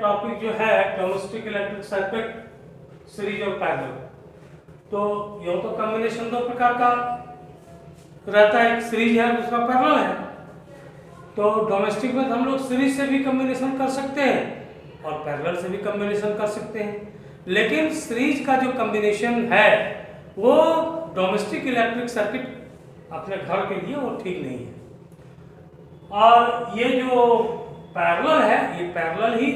Topic जो है domestic electric circuit, series और पैरेलल। तो यूं तो कॉम्बिनेशन दो प्रकार का रहता है, एक सीरीज है, दूसरा पैरेलल है। तो डोमेस्टिक में हम लोग सीरीज से भी कॉम्बिनेशन कर सकते हैं और पैरेलल से भी कॉम्बिनेशन कर सकते हैं, लेकिन सीरीज का जो कॉम्बिनेशन है वो डोमेस्टिक इलेक्ट्रिक सर्किट अपने घर के लिए वो ठीक नहीं है। और ये जो पैरेलल है, ये पैरेलल ही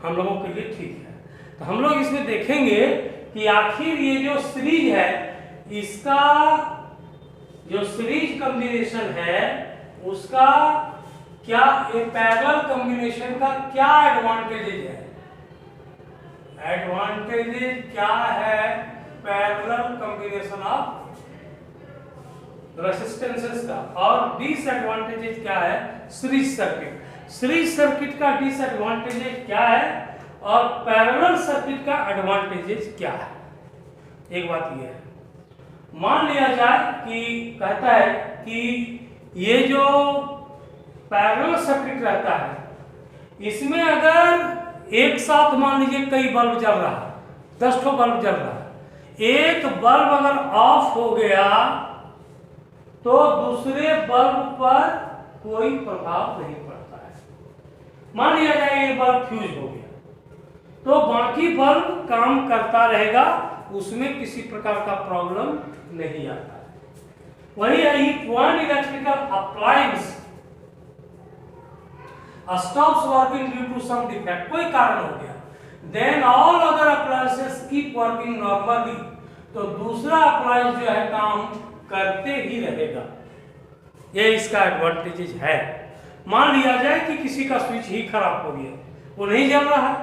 हम लोगों के लिए ठीक है। तो हम लोग इसमें देखेंगे कि आखिर ये जो सीरीज है, इसका जो सीरीज कॉम्बिनेशन है उसका क्या, ये पैरेलल कॉम्बिनेशन का क्या एडवांटेजेस है, एडवांटेजेस क्या है पैरेलल कॉम्बिनेशन ऑफ रेसिस्टेंसेस का, और डिसएडवांटेजेस क्या है सीरीज सर्किट। सीरीज सर्किट का डिसएडवांटेजेस क्या है और पैरेलल सर्किट का एडवांटेजेस क्या है। एक बात यह है, मान लिया जाए कि कहता है कि ये जो पैरेलल सर्किट रहता है, इसमें अगर एक साथ मान लीजिए कई बल्ब जल रहा है, 10 ठो बल्ब जल रहा है, एक बल्ब अगर ऑफ हो गया तो दूसरे बल्ब पर कोई प्रभाव नहीं पड़ता है। मान लिया जाए ये बल्ब फ्यूज हो गया तो बाकी बल्ब काम करता रहेगा, उसमें किसी प्रकार का प्रॉब्लम नहीं आता है। वही है, one electrical appliance stops working due to some defect, कोई कारण हो गया, then all other appliances keep working normally, तो दूसरा अप्लायंस जो है काम करते ही रहेगा। ये इसका एडवांटेजेस है। मान लिया जाए कि किसी का स्विच ही खराब हो गया, वो नहीं जल रहा है,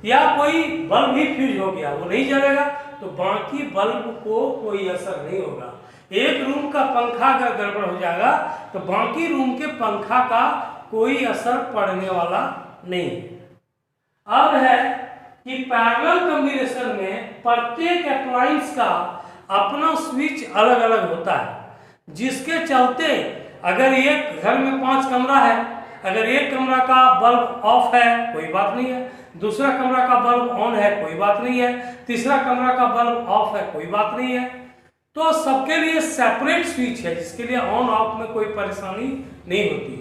या कोई बल्ब ही फ्यूज हो गया, वो नहीं जलेगा, तो बाकी बल्ब को कोई असर नहीं होगा। एक रूम का पंखा अगर गड़बड़ हो जाएगा तो बाकी रूम के पंखा का कोई असर पड़ने वाला नहीं है। अब है कि पैरेलल कॉम्बिनेशन में प्रत्येक अप्लायंस का अपना स्विच अलग अलग होता है, जिसके चलते अगर एक घर में 5 कमरा है, अगर एक कमरा का बल्ब ऑफ है कोई बात नहीं है, दूसरा कमरा का बल्ब ऑन है कोई बात नहीं है, तीसरा कमरा का बल्ब ऑफ है कोई बात नहीं है, तो सबके लिए सेपरेट स्विच है, जिसके लिए ऑन ऑफ में कोई परेशानी नहीं होती है।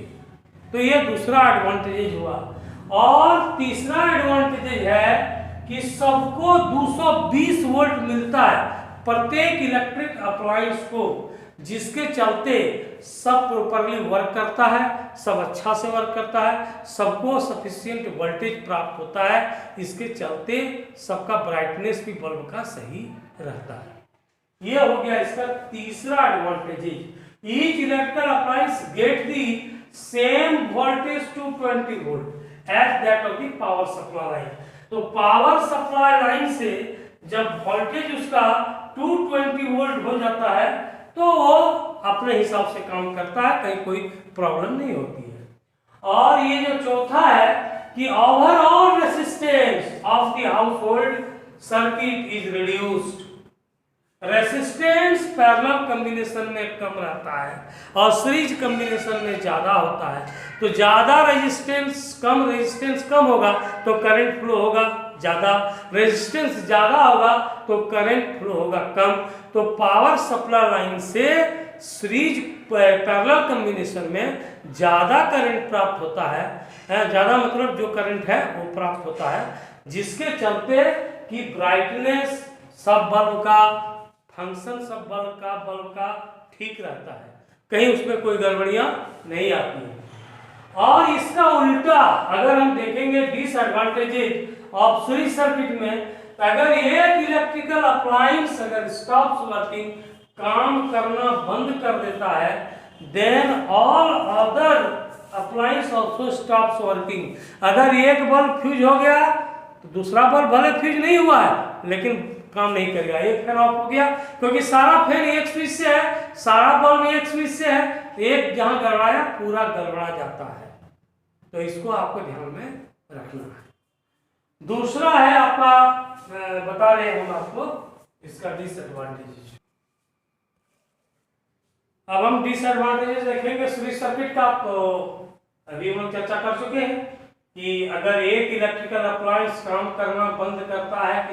तो ये दूसरा एडवांटेज हुआ। और तीसरा एडवांटेज है कि सबको 220 वोल्ट मिलता है प्रत्येक इलेक्ट्रिक अप्लायंस को, जिसके चलते सब प्रॉपर्ली वर्क करता है, सब अच्छा से वर्क करता है, सबको सफिशिएंट वोल्टेज प्राप्त होता है, इसके चलते सबका ब्राइटनेस भी बल्ब का सही रहता है। ये हो गया इसका तीसरा advantage. Each electrical appliance get the same voltage 220 volt as that of the power supply line. तो पावर सप्लाई लाइन से जब वोल्टेज उसका 220 वोल्ट हो जाता है तो वो अपने हिसाब से काम करता है, कहीं कोई प्रॉब्लम नहीं होती है। और ये जो चौथा है कि overall resistance of the household circuit is reduced. Resistance parallel combination में कम रहता है और सीरीज कॉम्बिनेशन में ज्यादा होता है। तो ज्यादा रेजिस्टेंस कम होगा तो करंट फ्लो होगा ज्यादा, रेजिस्टेंस ज्यादा होगा तो करंट फ्लो होगा कम। तो पावर सप्लाई लाइन से सीरीज पैरेलल कॉम्बिनेशन में ज्यादा करंट प्राप्त होता है, ज्यादा मतलब जो करंट है वो प्राप्त होता है, जिसके चलते कि ब्राइटनेस सब बल्ब का, फंक्शन सब बल्ब का ठीक रहता है, कहीं उसमें कोई गड़बड़ियां नहीं आती है। और इसका उल्टा अगर हम देखेंगे डिसएडवांटेजेस ऑफ सीरीज सर्किट में, तो अगर एक इलेक्ट्रिकल अप्लायंस अगर स्टॉप्स वर्किंग, काम करना बंद कर देता है, then all other appliance also stops working. अगर एक बल्ब फ्यूज हो गया तो दूसरा बल्ब भले फ्यूज नहीं हुआ है लेकिन काम नहीं करेगा। एक फैन ऑफ हो गया, क्योंकि सारा फैन एक स्विच से है, सारा बल्ब एक स्विच से है, एक जहां गड़बड़ाया पूरा गड़बड़ा जाता है। तो इसको आपको ध्यान में रखना है। दूसरा है आपका, बता रहे हैं हम आपको इसका डिसएडवांटेज। अब हम डिसएडवांटेजेस देखेंगे सीरीज सर्किट का। तो अभी हम चर्चा कर चुके हैं कि अगर एक इलेक्ट्रिकल अप्लायंस काम करना बंद करता है